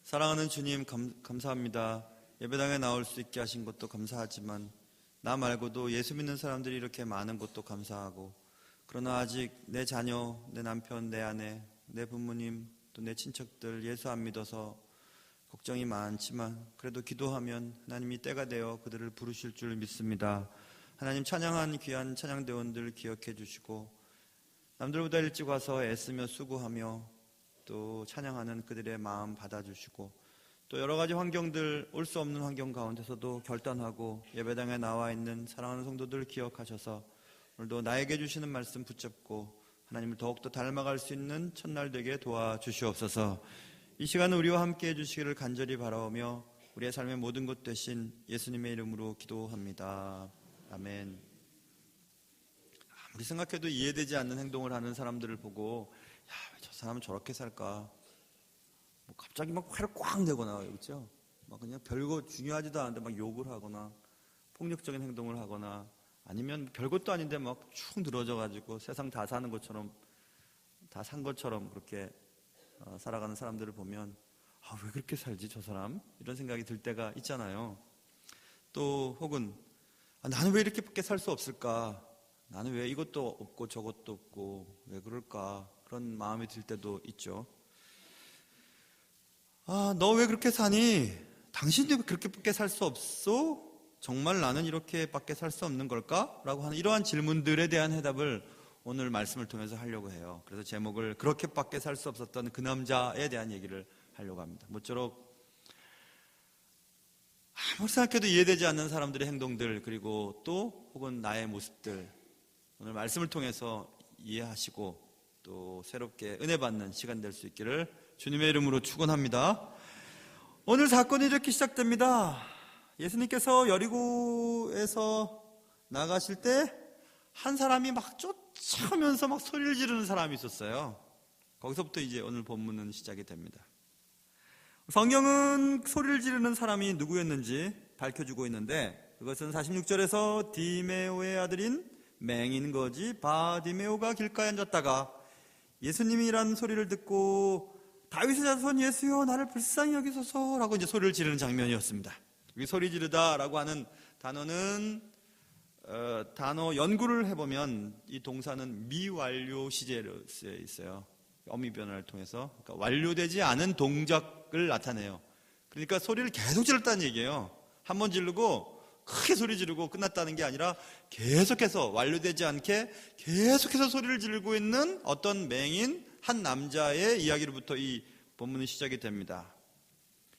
사랑하는 주님, 감사합니다. 예배당에 나올 수 있게 하신 것도 감사하지만 나 말고도 예수 믿는 사람들이 이렇게 많은 것도 감사하고, 그러나 아직 내 자녀, 내 남편, 내 아내, 내 부모님, 또 내 친척들 예수 안 믿어서 걱정이 많지만 그래도 기도하면 하나님이 때가 되어 그들을 부르실 줄 믿습니다. 하나님, 찬양한 귀한 찬양대원들 기억해 주시고 남들보다 일찍 와서 애쓰며 수고하며 또 찬양하는 그들의 마음 받아주시고, 또 여러 가지 환경들, 올 수 없는 환경 가운데서도 결단하고 예배당에 나와 있는 사랑하는 성도들 기억하셔서 오늘도 나에게 주시는 말씀 붙잡고 하나님을 더욱더 닮아갈 수 있는 첫날 되게 도와주시옵소서. 이 시간은 우리와 함께 해주시기를 간절히 바라오며 우리의 삶의 모든 것 되신 예수님의 이름으로 기도합니다. 아멘. 아무리 생각해도 이해되지 않는 행동을 하는 사람들을 보고, 야, 왜 저 사람은 저렇게 살까? 뭐 갑자기 막 화를 꽉 내거나, 그렇죠? 막 그냥 별거 중요하지도 않은데 막 욕을 하거나 폭력적인 행동을 하거나, 아니면 별것도 아닌데 막 축 늘어져가지고 세상 다 사는 것처럼, 다 산 것처럼 그렇게 살아가는 사람들을 보면, 아, 왜 그렇게 살지 저 사람? 이런 생각이 들 때가 있잖아요. 또 혹은 나는 왜 이렇게밖에 살 수 없을까? 나는 왜 이것도 없고 저것도 없고 왜 그럴까? 그런 마음이 들 때도 있죠. 아, 너 왜 그렇게 사니? 당신도 왜 그렇게밖에 살 수 없어? 정말 나는 이렇게밖에 살 수 없는 걸까? 라고 하는 이러한 질문들에 대한 해답을 오늘 말씀을 통해서 하려고 해요. 그래서 제목을 그렇게밖에 살 수 없었던 그 남자에 대한 얘기를 하려고 합니다. 모쪼록 아무리 생각해도 이해되지 않는 사람들의 행동들, 그리고 또 혹은 나의 모습들, 오늘 말씀을 통해서 이해하시고 또 새롭게 은혜 받는 시간 될 수 있기를 주님의 이름으로 축원합니다. 오늘 사건이 이렇게 시작됩니다. 예수님께서 여리고에서 나가실 때 한 사람이 막 쫓아오면서 막 소리를 지르는 사람이 있었어요. 거기서부터 이제 오늘 본문은 시작이 됩니다. 성경은 소리를 지르는 사람이 누구였는지 밝혀주고 있는데, 그것은 46절에서 디메오의 아들인 맹인 거지 바디메오가 길가에 앉았다가 예수님이란 소리를 듣고 다윗의 자손 예수여 나를 불쌍히 여기소서 라고 이제 소리를 지르는 장면이었습니다. 이 소리 지르다라고 하는 단어는 단어 연구를 해보면 이 동사는 미완료 시제로 쓰여 있어요. 어미 변화를 통해서, 그러니까 완료되지 않은 동작을 나타내요. 그러니까 소리를 계속 질렀다는 얘기예요. 한 번 지르고 크게 소리 지르고 끝났다는 게 아니라 계속해서 완료되지 않게 계속해서 소리를 지르고 있는 어떤 맹인 한 남자의 이야기로부터 이 본문이 시작이 됩니다.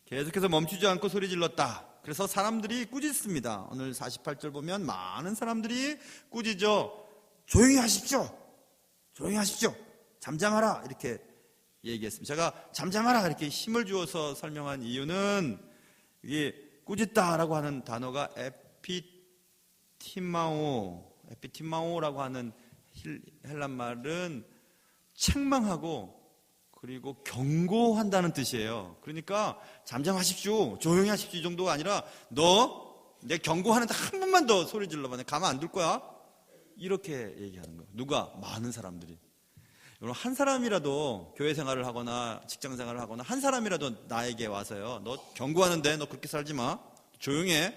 계속해서 멈추지 않고 소리 질렀다. 그래서 사람들이 꾸짖습니다. 오늘 48절 보면 많은 사람들이 꾸짖어 조용히 하십시오. 조용히 하십시오. 잠잠하라 이렇게 얘기했습니다. 제가 잠잠하라 이렇게 힘을 주어서 설명한 이유는 이게 꾸짖다라고 하는 단어가 에피티마오라고 하는 헬란 말은 책망하고 그리고 경고한다는 뜻이에요. 그러니까 잠잠하십시오, 조용히 하십시오 이 정도가 아니라 너 내 경고하는데 한 번만 더 소리 질러봐, 내가 가만 안 둘 거야, 이렇게 얘기하는 거예요. 누가? 많은 사람들이. 여러분, 한 사람이라도 교회 생활을 하거나 직장 생활을 하거나 한 사람이라도 나에게 와서요, 너 경고하는데 너 그렇게 살지 마, 조용히 해,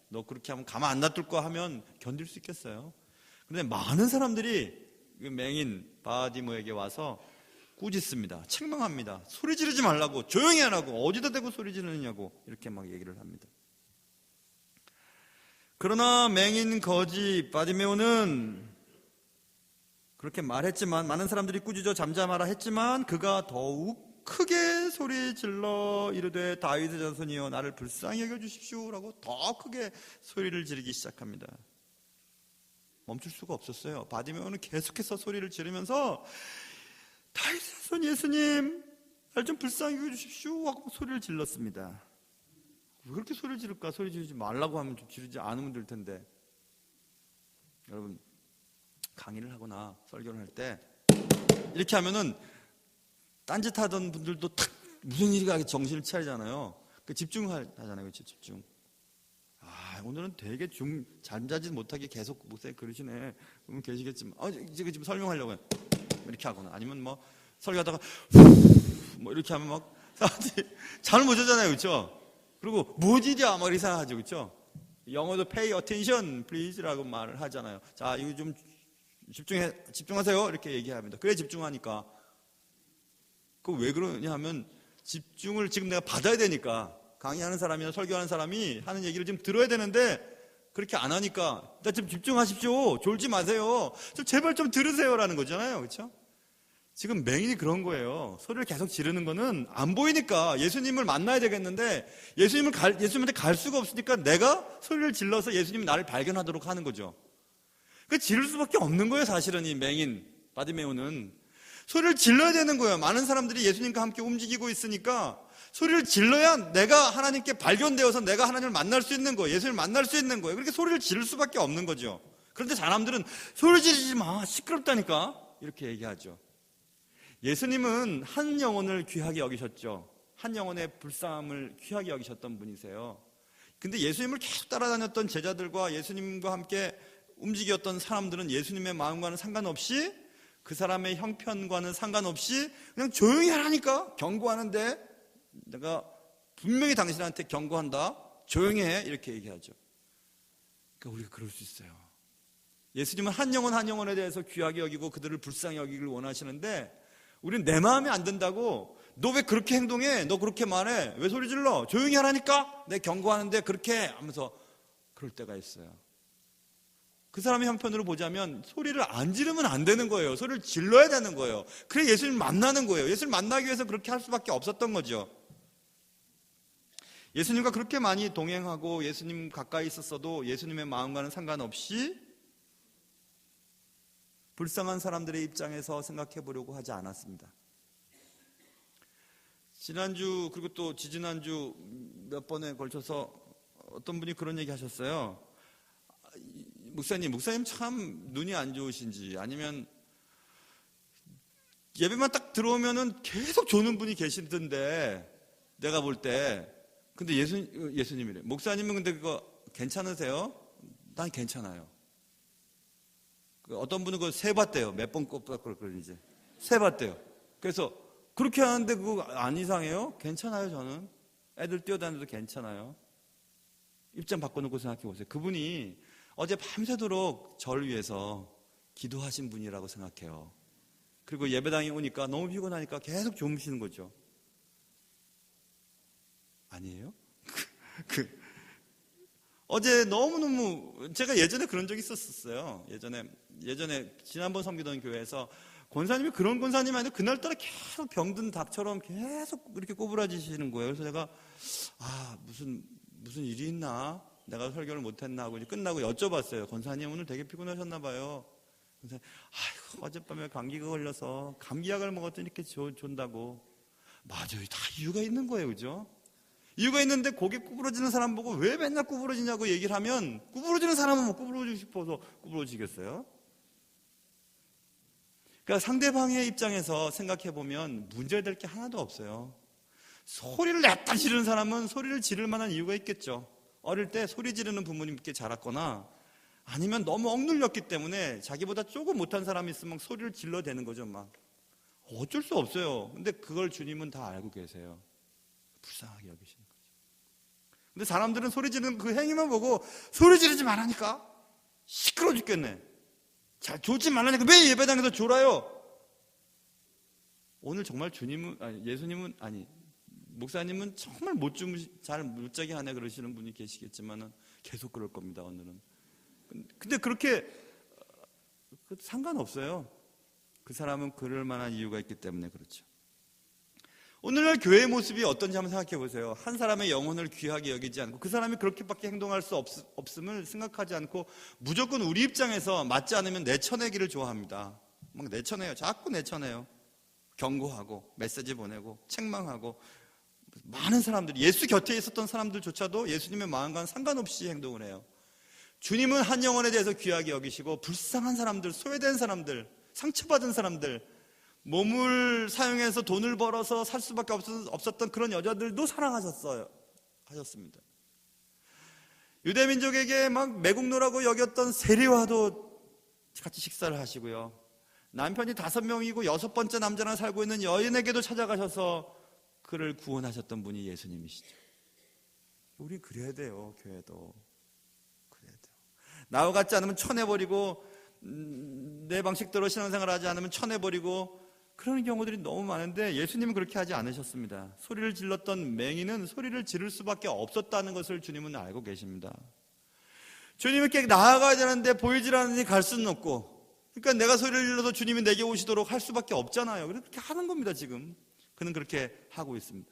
너 그렇게 하면 가만 안 놔둘 거야 하면 견딜 수 있겠어요? 그런데 많은 사람들이 맹인 바디모에게 와서 꾸짖습니다. 책망합니다. 소리 지르지 말라고, 조용히 하라고, 어디다 대고 소리 지르느냐고 이렇게 막 얘기를 합니다. 그러나 맹인 거지 바디메오는 그렇게 말했지만, 많은 사람들이 꾸짖어 잠잠하라 했지만 그가 더욱 크게 소리 질러 이르되 다윗의 자손이여 나를 불쌍히 여겨주십시오 라고 더 크게 소리를 지르기 시작합니다. 멈출 수가 없었어요. 바디메오는 계속해서 소리를 지르면서 다윗의 자손 예수님 날 좀 불쌍히 여겨주십시오 하고 소리를 질렀습니다. 왜 그렇게 소리를 지를까? 소리 지르지 말라고 하면 좀 지르지 않으면 될 텐데. 여러분, 강의를 하거나 설교를 할 때 이렇게 하면은 딴짓하던 분들도 탁 무슨 일이 가게 정신을 차리잖아요. 그 집중하잖아요. 그렇죠? 집중. 아, 오늘은 되게 잠자지 못하게 계속 목사님 그러시네. 그러면 계시겠지만, 이제 지금 설명하려고 해요. 이렇게 하거나, 아니면 뭐 설교하다가 뭐 이렇게 하면 막 잘 못하잖아요, 그렇죠? 그리고 뭐지냐 막 이상하죠, 그렇죠? 영어도 pay attention please라고 말을 하잖아요. 자, 이거 좀 집중하세요 이렇게 얘기합니다. 그래 집중하니까. 그 왜 그러냐 하면 집중을 지금 내가 받아야 되니까, 강의하는 사람이나 설교하는 사람이 하는 얘기를 지금 들어야 되는데 그렇게 안 하니까, 나 좀 집중하십시오, 졸지 마세요, 좀 제발 좀 들으세요라는 거잖아요, 그렇죠? 지금 맹인이 그런 거예요. 소리를 계속 지르는 거는 안 보이니까 예수님을 만나야 되겠는데 예수님한테 갈 수가 없으니까 내가 소리를 질러서 예수님이 나를 발견하도록 하는 거죠. 그 지를 수밖에 없는 거예요, 사실은. 이 맹인 바디메오는 소리를 질러야 되는 거예요. 많은 사람들이 예수님과 함께 움직이고 있으니까 소리를 질러야 내가 하나님께 발견되어서 내가 하나님을 만날 수 있는 거예요. 예수님을 만날 수 있는 거예요. 그렇게 소리를 지를 수밖에 없는 거죠. 그런데 사람들은 소리 지르지 마, 시끄럽다니까, 이렇게 얘기하죠. 예수님은 한 영혼을 귀하게 여기셨죠. 한 영혼의 불쌍함을 귀하게 여기셨던 분이세요. 근데 예수님을 계속 따라다녔던 제자들과 예수님과 함께 움직였던 사람들은 예수님의 마음과는 상관없이, 그 사람의 형편과는 상관없이 그냥 조용히 하라니까, 경고하는데 내가 분명히 당신한테 경고한다, 조용히 해, 이렇게 얘기하죠. 그러니까 우리가 그럴 수 있어요. 예수님은 한 영혼 한 영혼에 대해서 귀하게 여기고 그들을 불쌍히 여기길 원하시는데, 우리는 내 마음에 안 든다고, 너 왜 그렇게 행동해, 너 그렇게 말해, 왜 소리 질러, 조용히 하라니까, 내 경고하는데 그렇게 하면서 그럴 때가 있어요. 그 사람의 형편으로 보자면 소리를 안 지르면 안 되는 거예요. 소리를 질러야 되는 거예요. 그래 예수님 만나는 거예요. 예수님 만나기 위해서 그렇게 할 수밖에 없었던 거죠. 예수님과 그렇게 많이 동행하고 예수님 가까이 있었어도 예수님의 마음과는 상관없이 불쌍한 사람들의 입장에서 생각해 보려고 하지 않았습니다. 지난주 그리고 또 지지난주 몇 번에 걸쳐서 어떤 분이 그런 얘기 하셨어요. 목사님 참 눈이 안 좋으신지, 아니면 예배만 딱 들어오면은 계속 조는 분이 계시던데 내가 볼 때, 근데 예수님이래. 목사님은 근데 그거 괜찮으세요? 난 괜찮아요. 어떤 분은 그거 세봤대요. 몇 번 꼽았고 이제 세봤대요. 그래서 그렇게 하는데 그거 안 이상해요? 괜찮아요. 저는 애들 뛰어다녀도 괜찮아요. 입장 바꿔놓고 생각해 보세요. 그분이 어제 밤새도록 저를 위해서 기도하신 분이라고 생각해요. 그리고 예배당에 오니까 너무 피곤하니까 계속 주무시는 거죠. 아니에요? 어제 너무너무, 제가 예전에 그런 적이 있었어요. 예전에 지난번 섬기던 교회에서 권사님이 그런 권사님이 아니라 그날따라 계속 병든 닭처럼 계속 이렇게 꼬부라지시는 거예요. 그래서 제가 무슨 일이 있나, 내가 설교를 못했나 하고 이제 끝나고 여쭤봤어요. 권사님 오늘 되게 피곤하셨나 봐요. 권사님, 어젯밤에 감기가 걸려서 감기약을 먹었더니 이렇게 존다고. 맞아요. 다 이유가 있는 거예요, 그죠? 이유가 있는데 고개 구부러지는 사람 보고 왜 맨날 구부러지냐고 얘기를 하면, 구부러지는 사람은 뭐 구부러지고 싶어서 구부러지겠어요? 그러니까 상대방의 입장에서 생각해 보면 문제될 게 하나도 없어요. 소리를 냈다 지르는 사람은 소리를 지를 만한 이유가 있겠죠. 어릴 때 소리 지르는 부모님께 자랐거나, 아니면 너무 억눌렸기 때문에 자기보다 조금 못한 사람이 있으면 소리를 질러대는 거죠. 막 어쩔 수 없어요. 근데 그걸 주님은 다 알고 계세요. 불쌍하게 여기시는 거죠. 근데 사람들은 소리 지르는 그 행위만 보고 소리 지르지 말라니까, 시끄러워 죽겠네, 자 졸지 말라니까 왜 예배당에서 졸아요? 오늘 정말 목사님은 정말 잘 못 자게 하네 그러시는 분이 계시겠지만은 계속 그럴 겁니다, 오늘은. 근데 그렇게 상관없어요. 그 사람은 그럴 만한 이유가 있기 때문에 그렇죠. 오늘날 교회의 모습이 어떤지 한번 생각해 보세요. 한 사람의 영혼을 귀하게 여기지 않고, 그 사람이 그렇게밖에 행동할 수 없음을 생각하지 않고, 무조건 우리 입장에서 맞지 않으면 내쳐내기를 좋아합니다. 막 내쳐내요. 자꾸 내쳐내요. 경고하고 메시지 보내고 책망하고. 많은 사람들이, 예수 곁에 있었던 사람들조차도 예수님의 마음과는 상관없이 행동을 해요. 주님은 한 영혼에 대해서 귀하게 여기시고, 불쌍한 사람들, 소외된 사람들, 상처받은 사람들, 몸을 사용해서 돈을 벌어서 살 수밖에 없었던 그런 여자들도 하셨습니다. 유대민족에게 막 매국노라고 여겼던 세리와도 같이 식사를 하시고요. 남편이 5명이고 6번째 남자랑 살고 있는 여인에게도 찾아가셔서 그를 구원하셨던 분이 예수님이시죠. 우리 그래야 돼요. 교회도 그래야 돼요. 나와 같지 않으면 쳐내버리고, 내 방식대로 신앙생활을 하지 않으면 쳐내버리고, 그런 경우들이 너무 많은데 예수님은 그렇게 하지 않으셨습니다. 소리를 질렀던 맹인은 소리를 지를 수밖에 없었다는 것을 주님은 알고 계십니다. 주님께 나아가야 되는데 보이질 않으니 갈 수는 없고, 그러니까 내가 소리를 질러서 주님이 내게 오시도록 할 수밖에 없잖아요. 그렇게 하는 겁니다. 지금 그는 그렇게 하고 있습니다.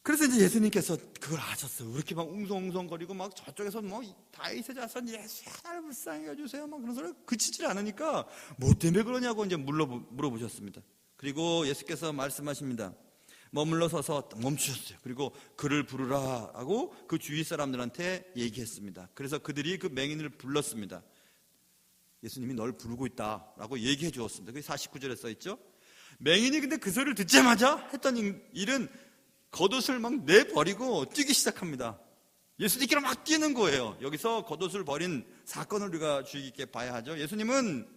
그래서 이제 예수님께서 그걸 아셨어요. 이렇게 막 웅성웅성거리고 막 저쪽에서 뭐 다윗의 자손 예수야 나를 불쌍히 여주세요 막 그런 소리 그치질 않으니까 뭐 때문에 그러냐고 이제 물어보셨습니다. 그리고 예수께서 말씀하십니다. 머물러 서서 멈추셨어요. 그리고 그를 부르라 하고 그 주위 사람들한테 얘기했습니다. 그래서 그들이 그 맹인을 불렀습니다. 예수님이 널 부르고 있다라고 얘기해 주었습니다. 그게 49절에 써 있죠. 맹인이 근데 그 소리를 듣자마자 했던 일은 겉옷을 막 내버리고 뛰기 시작합니다. 예수님께로 막 뛰는 거예요. 여기서 겉옷을 버린 사건을 우리가 주의 깊게 봐야 하죠. 예수님은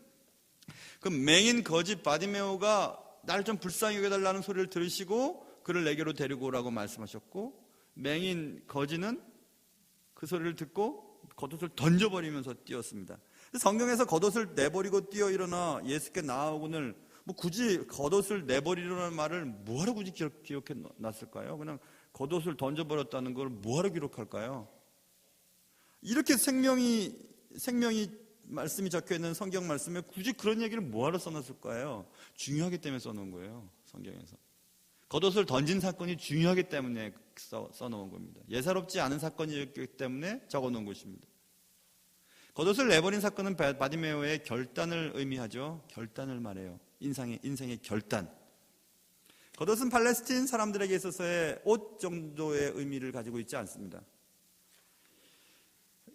그 맹인 거지 바디메오가 나를 좀 불쌍히 여겨달라는 소리를 들으시고 그를 내게로 데리고 오라고 말씀하셨고, 맹인 거지는 그 소리를 듣고 겉옷을 던져버리면서 뛰었습니다. 성경에서 겉옷을 내버리고 뛰어 일어나 예수께 나아오거늘 뭐 굳이 겉옷을 내버리려는 말을 뭐하러 굳이 기록해 놨을까요? 그냥 겉옷을 던져버렸다는 걸 뭐하러 기록할까요? 이렇게 생명이 말씀이 적혀있는 성경 말씀에 굳이 그런 얘기를 뭐하러 써놨을까요? 중요하기 때문에 써놓은 거예요. 성경에서 겉옷을 던진 사건이 중요하기 때문에 써놓은 겁니다. 예사롭지 않은 사건이었기 때문에 적어놓은 것입니다. 겉옷을 내버린 사건은 바디메오의 결단을 의미하죠. 결단을 말해요. 인생의 결단. 겉옷은 팔레스틴 사람들에게 있어서의 옷 정도의 의미를 가지고 있지 않습니다.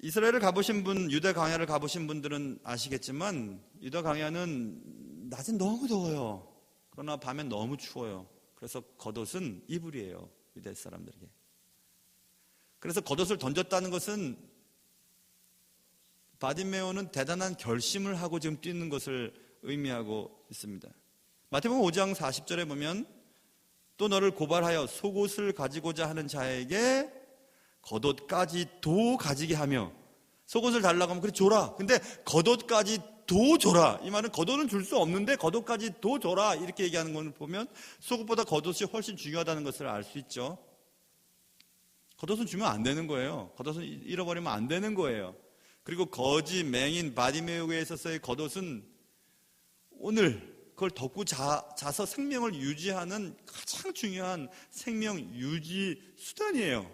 이스라엘을 가보신 분, 유대 광야를 가보신 분들은 아시겠지만 유대 광야는 낮엔 너무 더워요. 그러나 밤엔 너무 추워요. 그래서 겉옷은 이불이에요. 유대 사람들에게. 그래서 겉옷을 던졌다는 것은 바디메오는 대단한 결심을 하고 지금 뛰는 것을 의미하고 있습니다. 마태복음 5장 40절에 보면 또 너를 고발하여 속옷을 가지고자 하는 자에게 겉옷까지도 가지게 하며, 속옷을 달라고 하면 그래 줘라. 근데 겉옷까지도 줘라. 이 말은 겉옷은 줄 수 없는데 겉옷까지도 줘라 이렇게 얘기하는 걸 보면 속옷보다 겉옷이 훨씬 중요하다는 것을 알 수 있죠. 겉옷은 주면 안 되는 거예요. 겉옷은 잃어버리면 안 되는 거예요. 그리고 거지, 맹인, 바디메오에 있어서의 겉옷은 오늘 그걸 덮고 자서 생명을 유지하는 가장 중요한 생명 유지 수단이에요.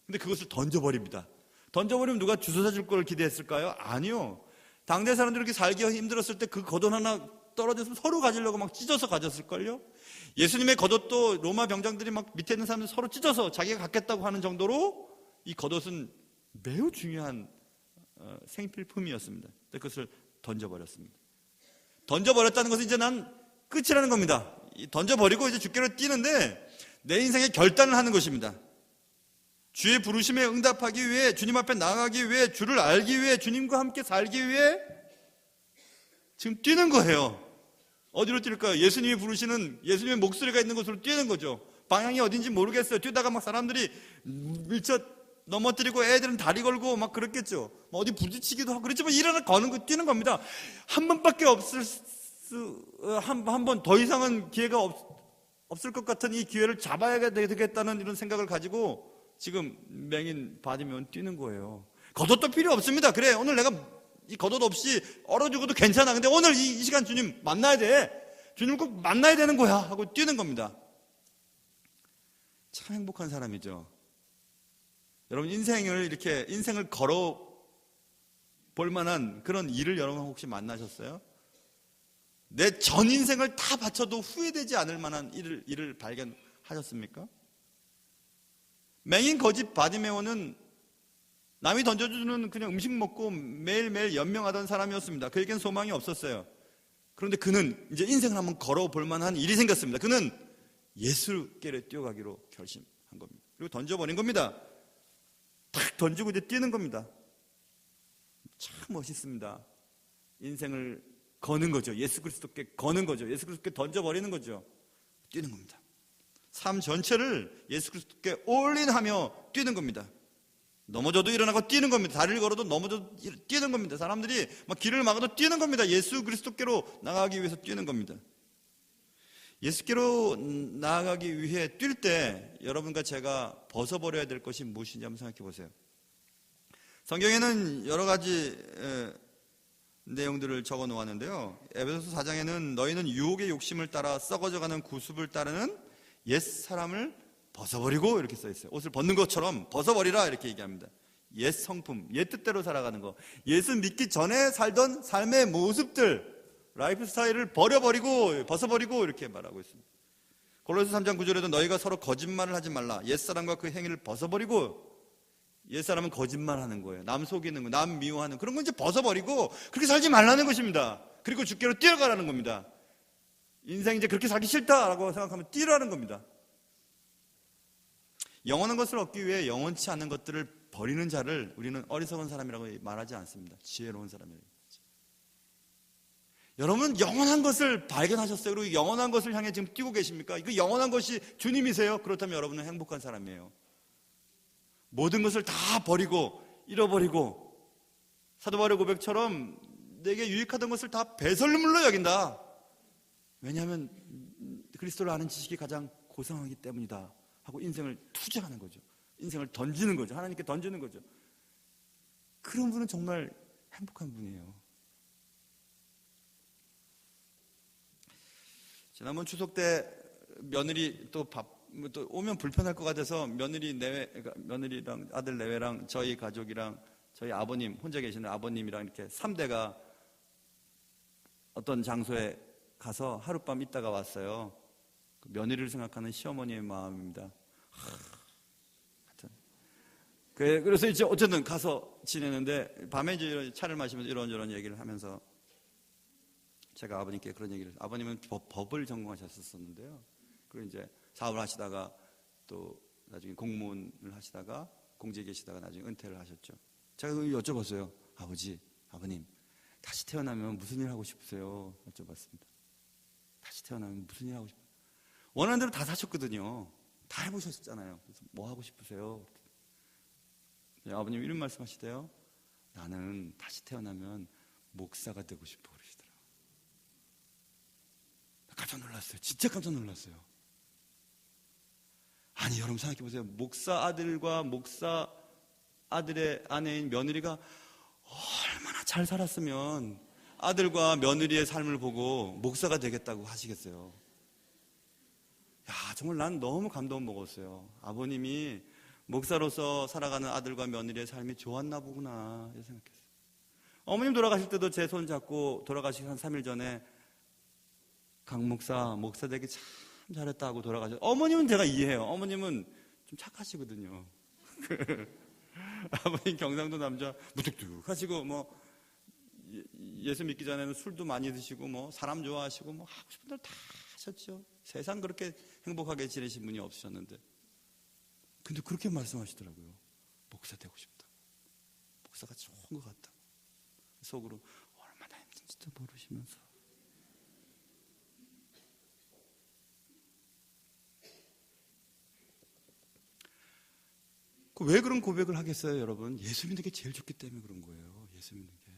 근데 그것을 던져버립니다. 던져버리면 누가 주워다 줄 걸 기대했을까요? 아니요. 당대 사람들이 이렇게 살기 힘들었을 때 그 겉옷 하나 떨어졌으면 서로 가지려고 막 찢어서 가졌을걸요? 예수님의 겉옷도 로마 병장들이 막 밑에 있는 사람들 서로 찢어서 자기가 갖겠다고 하는 정도로 이 겉옷은 매우 중요한 생필품이었습니다. 그것을 던져버렸습니다. 던져버렸다는 것은 이제 난 끝이라는 겁니다. 던져버리고 이제 주께로 뛰는데 내 인생의 결단을 하는 것입니다. 주의 부르심에 응답하기 위해, 주님 앞에 나아가기 위해, 주를 알기 위해, 주님과 함께 살기 위해 지금 뛰는 거예요. 어디로 뛸까요? 예수님이 부르시는, 예수님의 목소리가 있는 곳으로 뛰는 거죠. 방향이 어딘지 모르겠어요. 뛰다가 막 사람들이 밀쳐 넘어뜨리고 애들은 다리 걸고 막 그랬겠죠. 어디 부딪히기도 하고 그랬지만 일어나 뛰는 겁니다. 한 번밖에 한 번 더 이상은 기회가 없을 것 같은 이 기회를 잡아야 되겠다는 이런 생각을 가지고 지금 맹인 바디메오는 뛰는 거예요. 겉옷도 필요 없습니다. 그래, 오늘 내가 이 겉옷 없이 얼어 죽어도 괜찮아. 근데 오늘 이 시간 주님 만나야 돼. 주님 꼭 만나야 되는 거야 하고 뛰는 겁니다. 참 행복한 사람이죠. 여러분, 인생을 걸어 볼 만한 그런 일을 여러분 혹시 만나셨어요? 내 전 인생을 다 바쳐도 후회되지 않을 만한 일을 발견하셨습니까? 맹인 거지 바디메오는 남이 던져주는 그냥 음식 먹고 매일매일 연명하던 사람이었습니다. 그에겐 소망이 없었어요. 그런데 그는 이제 인생을 한번 걸어볼 만한 일이 생겼습니다. 그는 예수께로 뛰어가기로 결심한 겁니다. 그리고 던져버린 겁니다. 탁 던지고 이제 뛰는 겁니다. 참 멋있습니다. 인생을 거는 거죠. 예수 그리스도께 거는 거죠. 예수 그리스도께 던져버리는 거죠. 뛰는 겁니다. 삶 전체를 예수 그리스도께 올인하며 뛰는 겁니다. 넘어져도 일어나고 뛰는 겁니다. 다리를 걸어도 넘어져도 뛰는 겁니다. 사람들이 막 길을 막아도 뛰는 겁니다. 예수 그리스도께로 나가기 위해서 뛰는 겁니다. 예수께로 나아가기 위해 뛸 때 여러분과 제가 벗어버려야 될 것이 무엇인지 한번 생각해 보세요. 성경에는 여러 가지 내용들을 적어 놓았는데요. 에베소서 4장에는 너희는 유혹의 욕심을 따라 썩어져가는 구습을 따르는 옛 사람을 벗어버리고 이렇게 써 있어요. 옷을 벗는 것처럼 벗어버리라 이렇게 얘기합니다. 옛 성품, 옛 뜻대로 살아가는 거, 예수 믿기 전에 살던 삶의 모습들, 라이프 스타일을 버려버리고 벗어버리고 이렇게 말하고 있습니다. 골로새 3장 9절에도 너희가 서로 거짓말을 하지 말라. 옛사람과 그 행위를 벗어버리고, 옛사람은 거짓말하는 거예요. 남 속이는 거, 남 미워하는 그런 거 이제 벗어버리고 그렇게 살지 말라는 것입니다. 그리고 주께로 뛰어가라는 겁니다. 인생 이제 그렇게 살기 싫다라고 생각하면 뛰라는 겁니다. 영원한 것을 얻기 위해 영원치 않은 것들을 버리는 자를 우리는 어리석은 사람이라고 말하지 않습니다. 지혜로운 사람이라고. 여러분 영원한 것을 발견하셨어요? 그리고 영원한 것을 향해 지금 뛰고 계십니까? 그 영원한 것이 주님이세요? 그렇다면 여러분은 행복한 사람이에요. 모든 것을 다 버리고 잃어버리고 사도 바울의 고백처럼 내게 유익하던 것을 다 배설물로 여긴다. 왜냐하면 그리스도를 아는 지식이 가장 고상하기 때문이다 하고 인생을 투자하는 거죠. 인생을 던지는 거죠. 하나님께 던지는 거죠. 그런 분은 정말 행복한 분이에요. 지난번 추석 때 며느리 또 오면 불편할 것 같아서 며느리랑 아들 내외랑 저희 가족이랑 저희 아버님 혼자 계시는 아버님이랑 이렇게 3대가 어떤 장소에 가서 하룻밤 있다가 왔어요. 그 며느리를 생각하는 시어머니의 마음입니다. 그래서 이제 어쨌든 가서 지내는데 밤에 이제 차를 마시면서 이런저런 얘기를 하면서 제가 아버님께 그런 얘기를 했어요. 아버님은 법을 전공하셨었는데요. 그리고 이제 사업을 하시다가 또 나중에 공무원을 하시다가 공직에 계시다가 나중에 은퇴를 하셨죠. 제가 여쭤봤어요. 아버님 다시 태어나면 무슨 일 하고 싶으세요? 여쭤봤습니다. 다시 태어나면 무슨 일 하고 싶어요? 원하는 대로 다 사셨거든요. 다 해보셨잖아요. 그래서 뭐 하고 싶으세요? 아버님 이런 말씀하시대요. 나는 다시 태어나면 목사가 되고 싶어 그러시더라고요. 깜짝 놀랐어요. 진짜 깜짝 놀랐어요. 아니 여러분 생각해보세요. 목사 아들과 목사 아들의 아내인 며느리가 얼마나 잘 살았으면 아들과 며느리의 삶을 보고 목사가 되겠다고 하시겠어요. 야, 정말 난 너무 감동 먹었어요. 아버님이 목사로서 살아가는 아들과 며느리의 삶이 좋았나 보구나 이렇게 생각했어요. 어머님 돌아가실 때도 제 손 잡고 돌아가시기 한 3일 전에 강 목사 되기 참 잘했다고 돌아가셨어요. 어머님은 제가 이해해요. 어머님은 좀 착하시거든요. 아버님 경상도 남자 무뚝뚝 하시고 뭐 예수 믿기 전에는 술도 많이 드시고 뭐 사람 좋아하시고 뭐 하고 싶은 대로 다 하셨죠. 세상 그렇게 행복하게 지내신 분이 없으셨는데 근데 그렇게 말씀하시더라고요. 목사 되고 싶다. 목사가 좋은 것 같다. 속으로 얼마나 힘든지도 모르시면서 왜 그런 고백을 하겠어요, 여러분? 예수 믿는 게 제일 좋기 때문에 그런 거예요. 예수 믿는 게.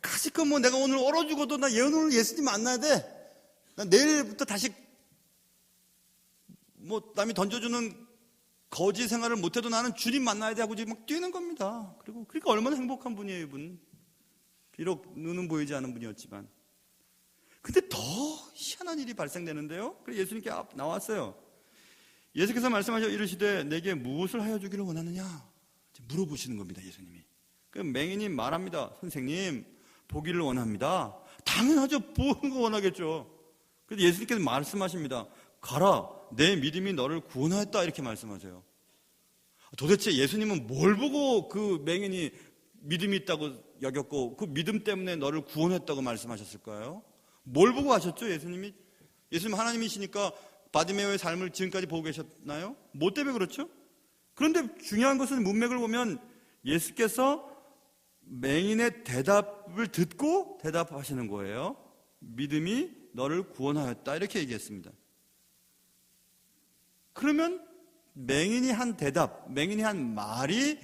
가시껏 뭐 내가 오늘 얼어 죽어도 나 오늘 예수님 만나야 돼. 나 내일부터 다시 뭐 남이 던져주는 거지 생활을 못해도 나는 주님 만나야 돼 하고 지금 막 뛰는 겁니다. 그리고 그러니까 얼마나 행복한 분이에요, 이분. 비록 눈은 보이지 않은 분이었지만. 근데 더 희한한 일이 발생되는데요. 그래서 예수님께 나왔어요. 예수께서 말씀하셔 이르시되 내게 무엇을 하여 주기를 원하느냐 물어보시는 겁니다. 예수님이. 그 맹인이 말합니다. 선생님 보기를 원합니다. 당연하죠. 보는 거 원하겠죠. 그래서 예수님께서 말씀하십니다. 가라 내 믿음이 너를 구원하였다 이렇게 말씀하세요. 도대체 예수님은 뭘 보고 그 맹인이 믿음이 있다고 여겼고 그 믿음 때문에 너를 구원했다고 말씀하셨을까요? 뭘 보고 하셨죠? 예수님이 하나님이시니까 바디메오의 삶을 지금까지 보고 계셨나요? 뭐 때문에 그렇죠? 그런데 중요한 것은 문맥을 보면 예수께서 맹인의 대답을 듣고 대답하시는 거예요. 믿음이 너를 구원하였다 이렇게 얘기했습니다. 그러면 맹인이 한 대답, 맹인이 한 말이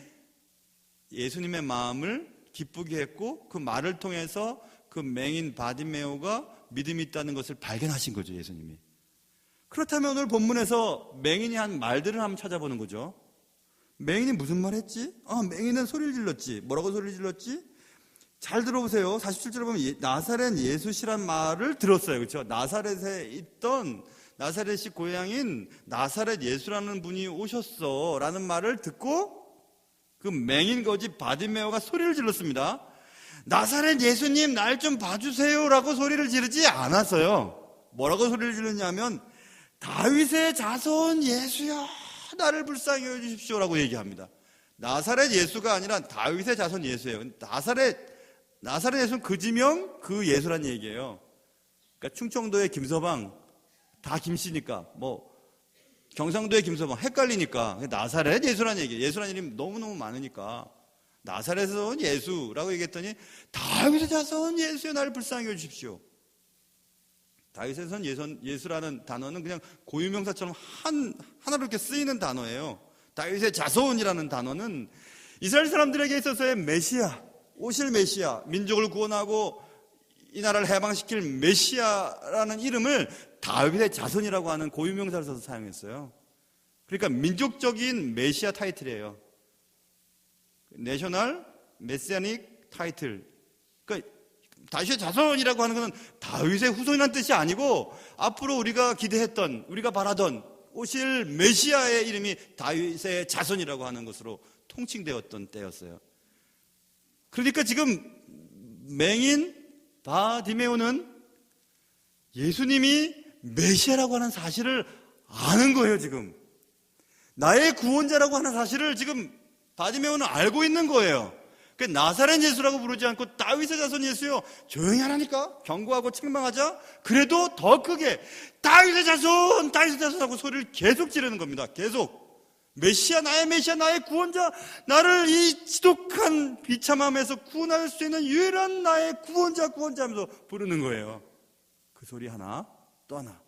예수님의 마음을 기쁘게 했고 그 말을 통해서 그 맹인 바디메오가 믿음이 있다는 것을 발견하신 거죠, 예수님이. 그렇다면 오늘 본문에서 맹인이 한 말들을 한번 찾아보는 거죠. 맹인이 무슨 말 했지? 맹인은 소리를 질렀지. 뭐라고 소리를 질렀지? 잘 들어보세요. 47절에 보면 나사렛 예수시란 말을 들었어요. 그렇죠? 나사렛에 있던 나사렛이 고향인 나사렛 예수라는 분이 오셨어 라는 말을 듣고 그 맹인 거지 바디메오가 소리를 질렀습니다. 나사렛 예수님 날 좀 봐주세요 라고 소리를 지르지 않았어요. 뭐라고 소리를 지르냐면 다윗의 자손 예수여 나를 불쌍히 여주십시오 라고 얘기합니다. 나사렛 예수가 아니라 다윗의 자손 예수예요. 나사렛 예수는 그 지명 그 예수란 얘기예요. 그러니까 충청도의 김서방 다 김씨니까 경상도의 김서방 헷갈리니까 나사렛 예수란 얘기예요. 예수란 이름이 너무너무 많으니까 나사렛에서 온 예수라고 얘기했더니 다윗의 자손 예수여 나를 불쌍히 여주십시오. 다윗에서 온 예수라는 단어는 그냥 고유명사처럼 하나로 이렇게 쓰이는 단어예요. 다윗의 자손이라는 단어는 이스라엘 사람들에게 있어서의 메시아, 오실 메시아, 민족을 구원하고 이 나라를 해방시킬 메시아라는 이름을 다윗의 자손이라고 하는 고유명사를 써서 사용했어요. 그러니까 민족적인 메시아 타이틀이에요. 내셔널 메시아닉 타이틀. 그러니까 다윗의 자손이라고 하는 것은 다윗의 후손이라는 뜻이 아니고 앞으로 우리가 기대했던, 우리가 바라던 오실 메시아의 이름이 다윗의 자손이라고 하는 것으로 통칭되었던 때였어요. 그러니까 지금 맹인 바디메오는 예수님이 메시아라고 하는 사실을 아는 거예요. 지금 나의 구원자라고 하는 사실을 지금 바디메오는 알고 있는 거예요. 나사렛 예수라고 부르지 않고 다윗의 자손 예수요. 조용히 하라니까. 경고하고 책망하자. 그래도 더 크게 다윗의 자손 하고 소리를 계속 지르는 겁니다. 계속. 메시아, 나의 구원자, 나를 이 지독한 비참함에서 구원할 수 있는 유일한 나의 구원자 하면서 부르는 거예요. 그 소리 하나 또 하나.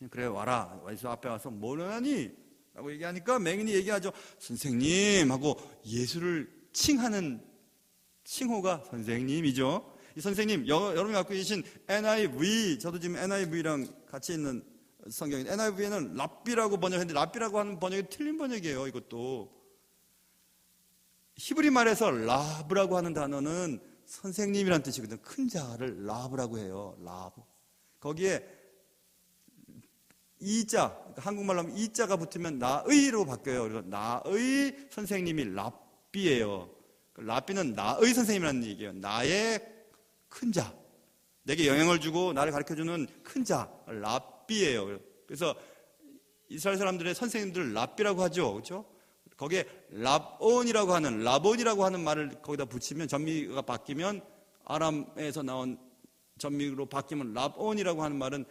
그래 와라. 예수 앞에 와서 뭘 하니? 라고 얘기하니까 맹인이 얘기하죠. 선생님 하고 예수를 칭하는 칭호가 선생님이죠. 이 선생님, 여러분이 갖고 계신 NIV, 저도 지금 NIV랑 같이 있는 성경인 NIV에는 랍비라고 번역했는데 랍비라고 하는 번역이 틀린 번역이에요. 이것도 히브리 말에서 라브라고 하는 단어는 선생님이라는 뜻이거든요. 큰 자를 라브라고 해요. 라브. 거기에 이자, 그러니까 한국말로 하면 이자가 붙으면 나의로 바뀌어요. 그래서 나의 선생님이 랍비예요. 랍비는 나의 선생님이라는 얘기예요. 나의 큰 자, 내게 영향을 주고 나를 가르쳐주는 큰 자, 랍비예요. 그래서 이스라엘 사람들의 선생님들 랍비라고 하죠. 그렇죠? 거기에 라본이라고 하는 말을 거기다 붙이면 전미가 바뀌면 아람에서 나온 전미로 바뀌면 라본이라고 하는 말은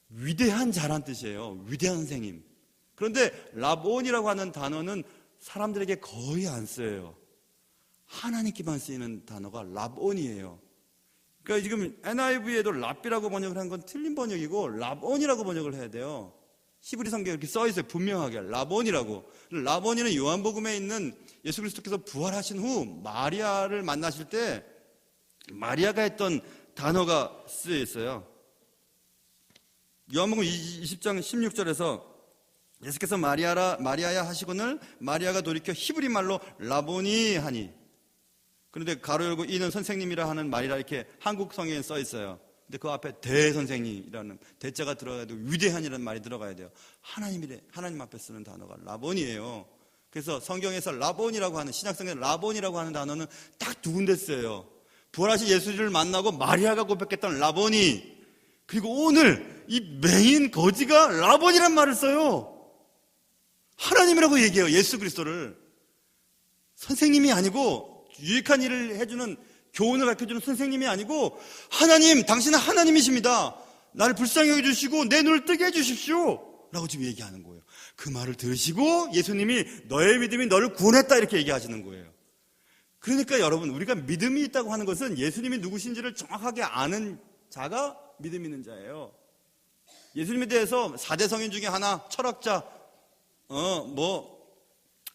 위대한 자란 뜻이에요. 위대한 선생님. 그런데 라본이라고 하는 단어는 사람들에게 거의 안 써요. 하나님께만 쓰이는 단어가 라본이에요. 그러니까 지금 NIV에도 랍비라고 번역을 한 건 틀린 번역이고 라본이라고 번역을 해야 돼요. 히브리 성경에 이렇게 써 있어요. 분명하게 라본이라고. 라본이는 요한복음에 있는 예수 그리스도께서 부활하신 후 마리아를 만나실 때 마리아가 했던 단어가 쓰여 있어요. 요한복음 20장 16절에서 예수께서 마리아야 하시거늘 마리아가 돌이켜 히브리 말로 라보니 하니. 그런데 가로 열고 이는 선생님이라 하는 말이라 이렇게 한국 성경에 써 있어요. 근데 그 앞에 대선생님이라는 대자가 들어가야 되고 위대한이라는 말이 들어가야 돼요. 하나님 앞에 쓰는 단어가 라본이에요. 그래서 성경에서 라본이라고 하는 신약성경에 라본이라고 하는 단어는 딱 두 군데 써요. 부활하신 예수를 만나고 마리아가 고백했던 라본이, 그리고 오늘 이 맹인 거지가 라본이란 말을 써요. 하나님이라고 얘기해요. 예수 그리스도를. 선생님이 아니고 유익한 일을 해주는, 교훈을 가르쳐주는 선생님이 아니고 하나님, 당신은 하나님이십니다. 나를 불쌍히 여겨주시고 내 눈을 뜨게 해주십시오 라고 지금 얘기하는 거예요. 그 말을 들으시고 예수님이 너의 믿음이 너를 구원했다 이렇게 얘기하시는 거예요. 그러니까 여러분, 우리가 믿음이 있다고 하는 것은 예수님이 누구신지를 정확하게 아는 자가 믿음 있는 자예요. 예수님에 대해서 4대 성인 중에 하나, 철학자,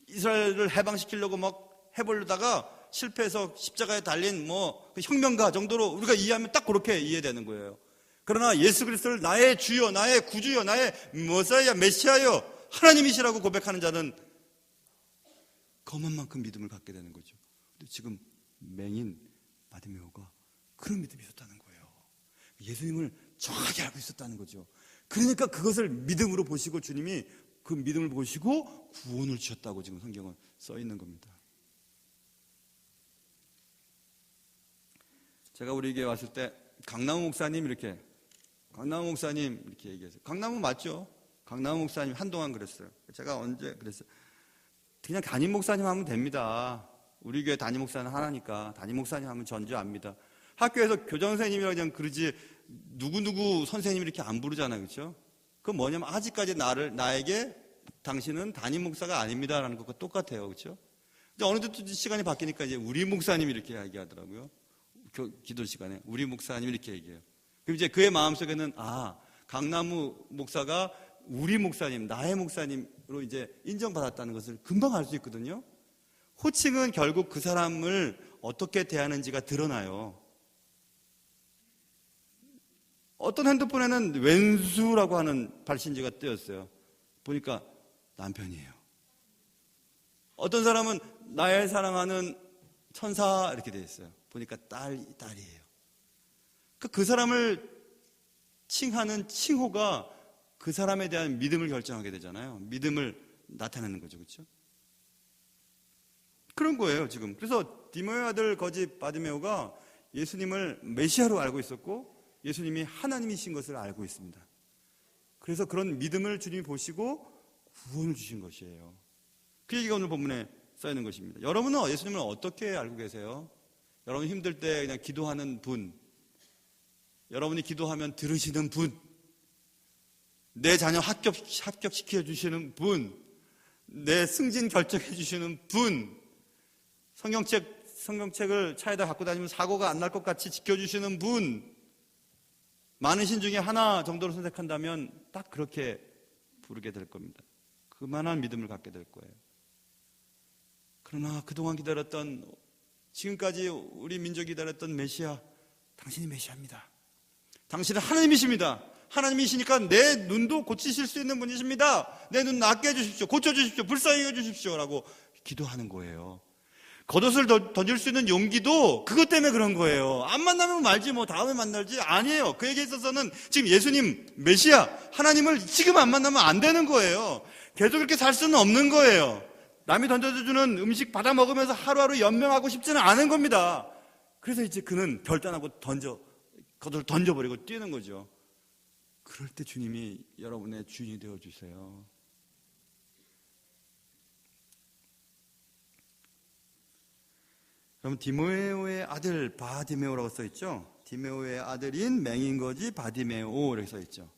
이스라엘을 해방시키려고 막 해보려다가 실패해서 십자가에 달린 그 혁명가 정도로 우리가 이해하면 딱 그렇게 이해되는 거예요. 그러나 예수 그리스도를 나의 주여, 나의 구주여, 나의 머사야, 메시아여, 하나님이시라고 고백하는 자는 거만만큼 믿음을 갖게 되는 거죠. 근데 지금 맹인 바디메오가 그런 믿음이 있었다는 거예요. 예수님을 정확히 알고 있었다는 거죠. 그러니까 그것을 믿음으로 보시고 주님이 그 믿음을 보시고 구원을 주셨다고 지금 성경은 써 있는 겁니다. 제가 우리 교회 왔을 때 강남우 목사님 이렇게 얘기했어요. 강남우 맞죠? 강남우 목사님 한동안 그랬어요. 제가 언제 그랬어요? 그냥 담임 목사님 하면 됩니다. 우리 교회 담임 목사는 하나니까 담임 목사님 하면 전주합니다. 학교에서 교장 선생님이라고 그냥 그러지 누구누구 선생님 이렇게 안 부르잖아요. 그렇죠? 그건 뭐냐면 아직까지 나에게 당신은 담임 목사가 아닙니다라는 것과 똑같아요. 그렇죠? 근데 어느덧 시간이 바뀌니까 이제 우리 목사님 이렇게 얘기하더라고요. 기도 시간에 우리 목사님 이렇게 얘기해요. 그럼 이제 그의 마음속에는 강남우 목사가 우리 목사님, 나의 목사님으로 이제 인정받았다는 것을 금방 알 수 있거든요. 호칭은 결국 그 사람을 어떻게 대하는지가 드러나요. 어떤 핸드폰에는 왼수라고 하는 발신지가 뜨였어요. 보니까 남편이에요. 어떤 사람은 나의 사랑하는 천사 이렇게 되어 있어요. 보니까 딸이에요. 그 사람을 칭하는 칭호가 그 사람에 대한 믿음을 결정하게 되잖아요. 믿음을 나타내는 거죠. 그렇죠? 그런 거예요, 지금. 그래서 디모의 아들 거지 바디메오가 예수님을 메시아로 알고 있었고 예수님이 하나님이신 것을 알고 있습니다. 그래서 그런 믿음을 주님이 보시고 구원을 주신 것이에요. 그 얘기가 오늘 본문에 써 있는 것입니다. 여러분은 예수님을 어떻게 알고 계세요? 여러분 힘들 때 그냥 기도하는 분, 여러분이 기도하면 들으시는 분, 내 자녀 합격시켜 주시는 분, 내 승진 결정해 주시는 분, 성경책을 차에다 갖고 다니면 사고가 안 날 것 같이 지켜주시는 분, 많은 신 중에 하나 정도로 선택한다면 딱 그렇게 부르게 될 겁니다. 그만한 믿음을 갖게 될 거예요. 그러나 그동안 기다렸던, 지금까지 우리 민족이 기다렸던 메시아, 당신이 메시아입니다. 당신은 하나님이십니다. 하나님이시니까 내 눈도 고치실 수 있는 분이십니다. 내 눈 낫게 해주십시오. 고쳐주십시오. 불쌍히 해주십시오. 라고 기도하는 거예요. 겉옷을 던질 수 있는 용기도 그것 때문에 그런 거예요. 안 만나면 말지 다음에 만날지 아니에요. 그에게 있어서는 지금 예수님, 메시아, 하나님을 지금 안 만나면 안 되는 거예요. 계속 그렇게 살 수는 없는 거예요. 남이 던져주는 음식 받아 먹으면서 하루하루 연명하고 싶지는 않은 겁니다. 그래서 이제 그는 결단하고 겉옷을 던져버리고 뛰는 거죠. 그럴 때 주님이 여러분의 주인이 되어주세요. 그럼 디모의 아들 바디메오라고 써있죠. 디모의 아들인 맹인거지 바디메오 이렇게 써있죠.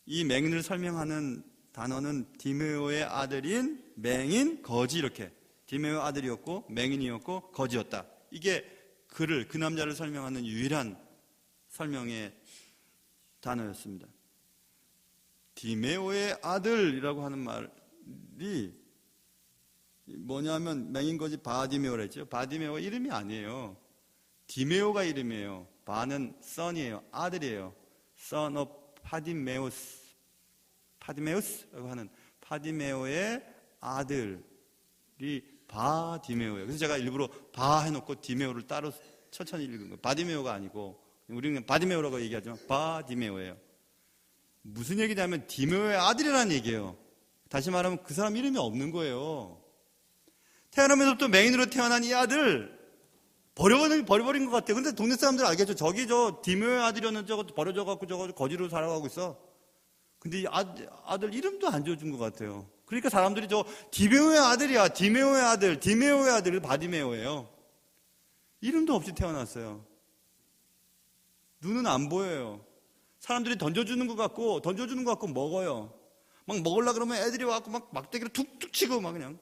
이 맹인을 설명하는 단어는 디모의 아들인 맹인 거지 이렇게. 디모의 아들이었고 맹인이었고 거지였다. 이게 그 남자를 설명하는 유일한 설명의 단어였습니다. 디메오의 아들이라고 하는 말이 뭐냐면 맹인거지 바디메오라 했죠. 바디메오가 이름이 아니에요. 디메오가 이름이에요. 바는 son이에요. 아들이에요. son of 파디메우스라고 하는 파디메오의 아들이 바디메오예요. 그래서 제가 일부러 바 해놓고 디메오를 따로 천천히 읽은 거예요. 바디메오가 아니고 우리는 바디메오라고 얘기하지만 바디메오예요. 무슨 얘기냐면 디메오의 아들이라는 얘기예요. 다시 말하면 그 사람 이름이 없는 거예요. 태어나면서부터 맹인으로 태어난 이 아들 버려버린 것 같아요. 근데 동네 사람들 알겠죠? 저기 디메오의 아들이었는데 저거 버려져갖고 저거 거지로 살아가고 있어. 근데 이 아들 이름도 안 지어준 것 같아요. 그러니까 사람들이 디메오의 아들이야. 디메오의 아들 바디메오예요. 이름도 없이 태어났어요. 눈은 안 보여요. 사람들이 던져주는 것 같고 먹어요. 막 먹으려고 그러면 애들이 와갖고 막 막대기로 툭툭 치고 막 그냥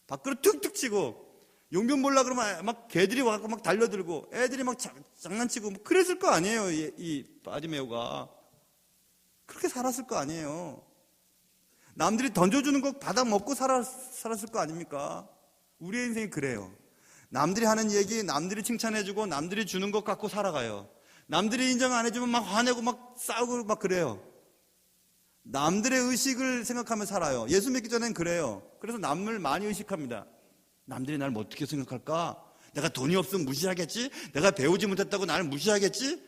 밖으로 툭툭 치고 용변 보려 그러면 막 개들이 와서 막 달려들고 애들이 막 장난치고 뭐 그랬을 거 아니에요. 이 바디메오가 그렇게 살았을 거 아니에요. 남들이 던져주는 거 받아 먹고 살았을 거 아닙니까? 우리의 인생이 그래요. 남들이 하는 얘기, 남들이 칭찬해주고 남들이 주는 것 갖고 살아가요. 남들이 인정 안 해주면 막 화내고 막 싸우고 막 그래요. 남들의 의식을 생각하며 살아요. 예수 믿기 전엔 그래요. 그래서 남을 많이 의식합니다. 남들이 나를 어떻게 생각할까? 내가 돈이 없으면 무시하겠지? 내가 배우지 못했다고 나를 무시하겠지?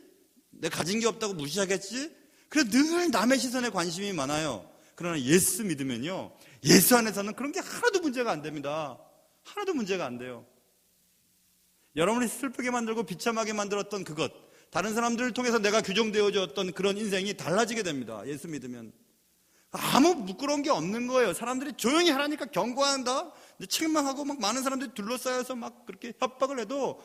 내가 가진 게 없다고 무시하겠지? 그래서 늘 남의 시선에 관심이 많아요. 그러나 예수 믿으면요, 예수 안에서는 그런 게 하나도 문제가 안 됩니다. 하나도 문제가 안 돼요. 여러분이 슬프게 만들고 비참하게 만들었던 그것, 다른 사람들을 통해서 내가 규정되어졌던 그런 인생이 달라지게 됩니다. 예수 믿으면 아무 부끄러운 게 없는 거예요. 사람들이 조용히 하라니까 경고한다, 책망하고 막 많은 사람들이 둘러싸여서 막 그렇게 협박을 해도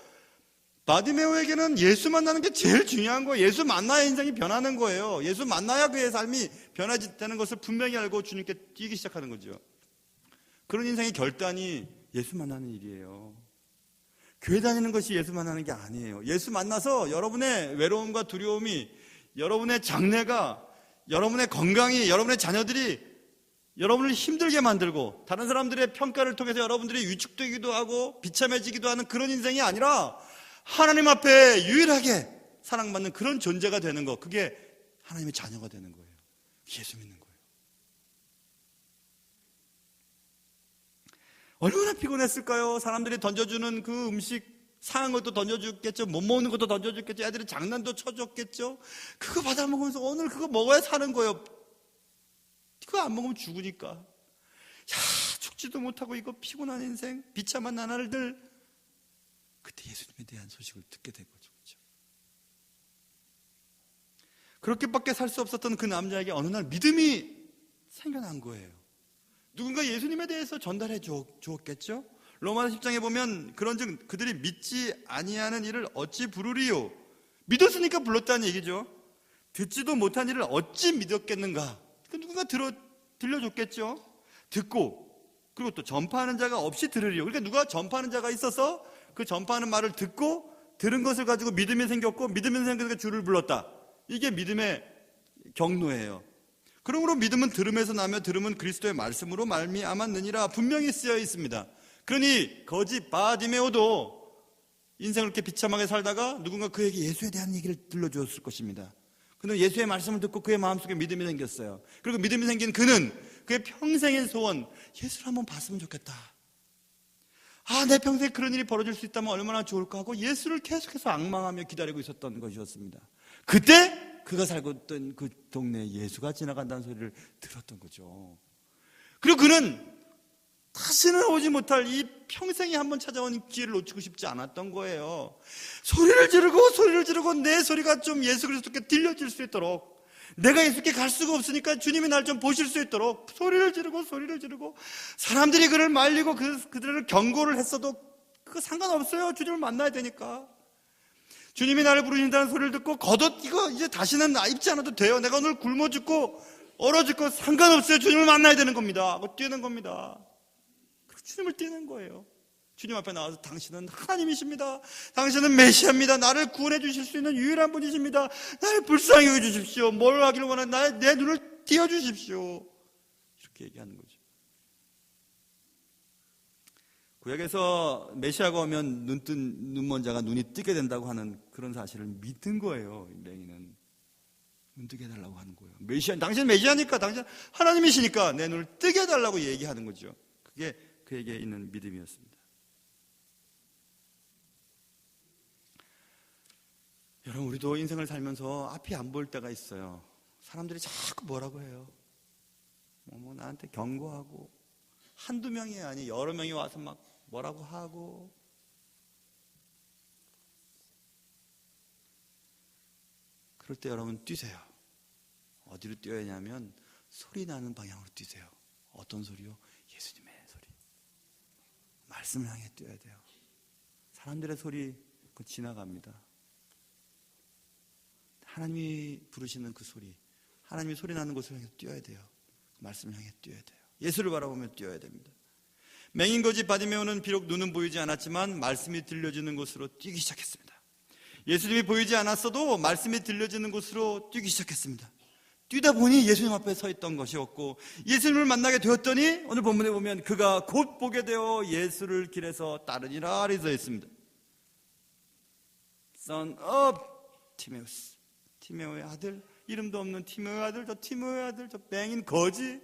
바디메오에게는 예수 만나는 게 제일 중요한 거예요. 예수 만나야 인생이 변하는 거예요. 예수 만나야 그의 삶이 변화되는 것을 분명히 알고 주님께 뛰기 시작하는 거죠. 그런 인생의 결단이 예수 만나는 일이에요. 교회 다니는 것이 예수 만나는 게 아니에요. 예수 만나서 여러분의 외로움과 두려움이, 여러분의 장래가, 여러분의 건강이, 여러분의 자녀들이 여러분을 힘들게 만들고 다른 사람들의 평가를 통해서 여러분들이 위축되기도 하고 비참해지기도 하는 그런 인생이 아니라 하나님 앞에 유일하게 사랑받는 그런 존재가 되는 것, 그게 하나님의 자녀가 되는 거예요. 예수 믿는 거예요. 얼마나 피곤했을까요? 사람들이 던져주는 그 음식, 상한 것도 던져줬겠죠, 못 먹는 것도 던져줬겠죠, 애들이 장난도 쳐줬겠죠. 그거 받아 먹으면서 오늘 그거 먹어야 사는 거예요. 그거 안 먹으면 죽으니까. 야, 죽지도 못하고 이거 피곤한 인생, 비참한 나날들. 그때 예수님에 대한 소식을 듣게 된 거죠. 그렇죠? 그렇게밖에 살 수 없었던 그 남자에게 어느 날 믿음이 생겨난 거예요. 누군가 예수님에 대해서 전달해 주었겠죠? 로마서 10장에 보면 그런즉 그들이 믿지 아니하는 일을 어찌 부르리요? 믿었으니까 불렀다는 얘기죠. 듣지도 못한 일을 어찌 믿었겠는가? 누군가 들려줬겠죠? 듣고, 그리고 또 전파하는 자가 없이 들으리요. 그러니까 누가 전파하는 자가 있어서 그 전파하는 말을 듣고 들은 것을 가지고 믿음이 생겼고, 믿음이 생겨서 주를 불렀다. 이게 믿음의 경로예요. 그러므로 믿음은 들음에서 나며 들음은 그리스도의 말씀으로 말미암았느니라 분명히 쓰여 있습니다. 그러니 거지 바디메오도 인생을 이렇게 비참하게 살다가 누군가 그에게 예수에 대한 얘기를 들려주었을 것입니다. 근데 예수의 말씀을 듣고 그의 마음속에 믿음이 생겼어요. 그리고 믿음이 생긴 그는 그의 평생의 소원, 예수를 한번 봤으면 좋겠다. 아, 내 평생에 그런 일이 벌어질 수 있다면 얼마나 좋을까 하고 예수를 계속해서 앙망하며 기다리고 있었던 것이었습니다. 그때 그가 살고 있던 그 동네에 예수가 지나간다는 소리를 들었던 거죠. 그리고 그는 다시는 오지 못할 이 평생에 한번 찾아온 기회를 놓치고 싶지 않았던 거예요. 소리를 지르고 내 소리가 좀 예수 그리스도께 들려질 수 있도록, 내가 예수께 갈 수가 없으니까 주님이 날 좀 보실 수 있도록 소리를 지르고 사람들이 그를 말리고 그들을 경고를 했어도 그거 상관없어요. 주님을 만나야 되니까. 주님이 나를 부르신다는 소리를 듣고 겉옷 이거 이제 다시는 입지 않아도 돼요. 내가 오늘 굶어 죽고 얼어 죽고 상관없어요. 주님을 만나야 되는 겁니다. 뛰는 겁니다. 주님을 뛰는 거예요. 주님 앞에 나와서 당신은 하나님이십니다. 당신은 메시아입니다. 나를 구원해 주실 수 있는 유일한 분이십니다. 나를 불쌍히 여겨 주십시오. 뭘 하기를 원하는 내 눈을 띄워 주십시오. 이렇게 얘기하는 거죠. 구약에서 메시아가 오면 눈먼 자가 눈이 뜨게 된다고 하는 그런 사실을 믿은 거예요. 맹인은 눈 뜨게 해달라고 하는 거예요. 메시아, 당신 메시아니까, 당신 하나님이시니까 내 눈을 뜨게 해달라고 얘기하는 거죠. 그게 그에게 있는 믿음이었습니다. 여러분, 우리도 인생을 살면서 앞이 안 보일 때가 있어요. 사람들이 자꾸 뭐라고 해요. 뭐 나한테 경고하고, 한두 명이 아니 여러 명이 와서 막 뭐라고 하고, 그럴 때 여러분 뛰세요. 어디로 뛰어야 하냐면 소리 나는 방향으로 뛰세요. 어떤 소리요? 예수님의 소리. 말씀을 향해 뛰어야 돼요. 사람들의 소리 그거 지나갑니다. 하나님이 부르시는 그 소리, 하나님이 소리 나는 곳을 향해 뛰어야 돼요. 말씀을 향해 뛰어야 돼요. 예수를 바라보며 뛰어야 됩니다. 맹인 거지 바디메오는 비록 눈은 보이지 않았지만 말씀이 들려지는 곳으로 뛰기 시작했습니다. 예수님이 보이지 않았어도 말씀이 들려지는 곳으로 뛰기 시작했습니다. 뛰다 보니 예수님 앞에 서 있던 것이었고, 예수님을 만나게 되었더니 오늘 본문에 보면 그가 곧 보게 되어 예수를 길에서 따르니라 이렇게 되어 있습니다. Son of 티메우스, 티메오의 아들, 이름도 없는 티메오의 아들, 저 티메오의 아들, 저 맹인 거지,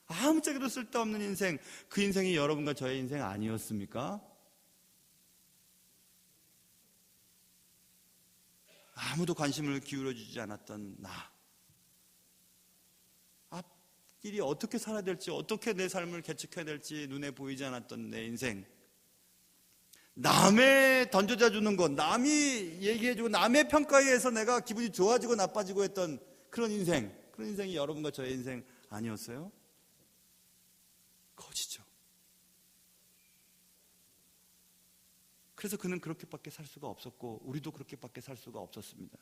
아무짝에도 쓸데없는 인생, 그 인생이 여러분과 저의 인생 아니었습니까? 아무도 관심을 기울여주지 않았던 나, 앞길이 어떻게 살아야 될지, 어떻게 내 삶을 개척해야 될지 눈에 보이지 않았던 내 인생, 남의 던져져 주는 것, 남이 얘기해주고 남의 평가에 의해서 내가 기분이 좋아지고 나빠지고 했던 그런 인생, 그런 인생이 여러분과 저의 인생 아니었어요? 거지죠. 그래서 그는 그렇게밖에 살 수가 없었고 우리도 그렇게밖에 살 수가 없었습니다.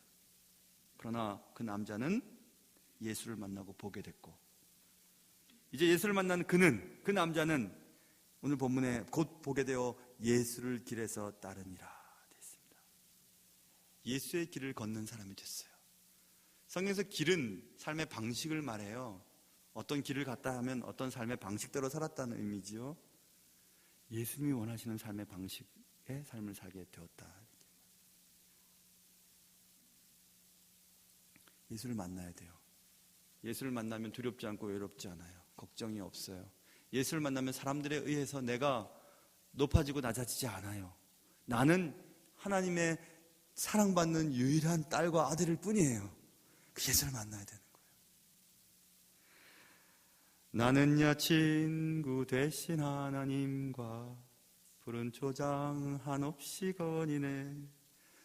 그러나 그 남자는 예수를 만나고 보게 됐고, 이제 예수를 만난 그 남자는 오늘 본문에 곧 보게 되어 예수를 길에서 따르니라 됐습니다. 예수의 길을 걷는 사람이 됐어요. 성경에서 길은 삶의 방식을 말해요. 어떤 길을 갔다 하면 어떤 삶의 방식대로 살았다는 의미지요. 예수님이 원하시는 삶의 방식의 삶을 살게 되었다. 예수를 만나야 돼요. 예수를 만나면 두렵지 않고 외롭지 않아요. 걱정이 없어요. 예수를 만나면 사람들에 의해서 내가 높아지고 낮아지지 않아요. 나는 하나님의 사랑받는 유일한 딸과 아들일 뿐이에요. 그 예수를 만나야 되는 거예요. 나는야 친구 대신 하나님과 푸른 초장 한없이 거니네.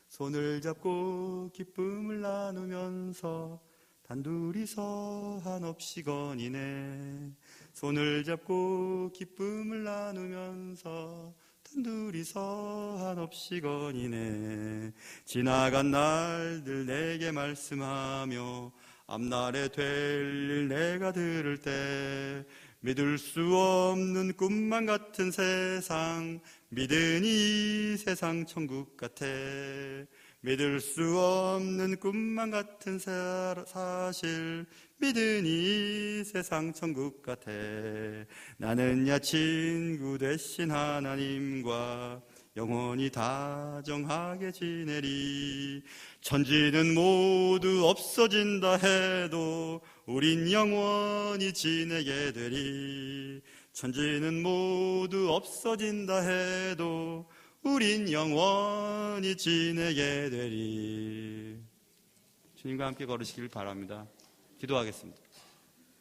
손을 잡고 기쁨을 나누면서 단둘이서 한없이 거니네. 손을 잡고 기쁨을 나누면서 단둘이서 한없이 거니네. 지나간 날들 내게 말씀하며 앞날에 될 일 내가 들을 때 믿을 수 없는 꿈만 같은 세상, 믿으니 세상 천국 같아. 믿을 수 없는 꿈만 같은 사실, 믿으니 세상 천국 같아. 나는야 친구 되신 하나님과 영원히 다정하게 지내리. 천지는 모두 없어진다 해도 우린 영원히 지내게 되리. 천지는 모두 없어진다 해도 우린 영원히 지내게 되리. 주님과 함께 걸으시길 바랍니다. 기도하겠습니다.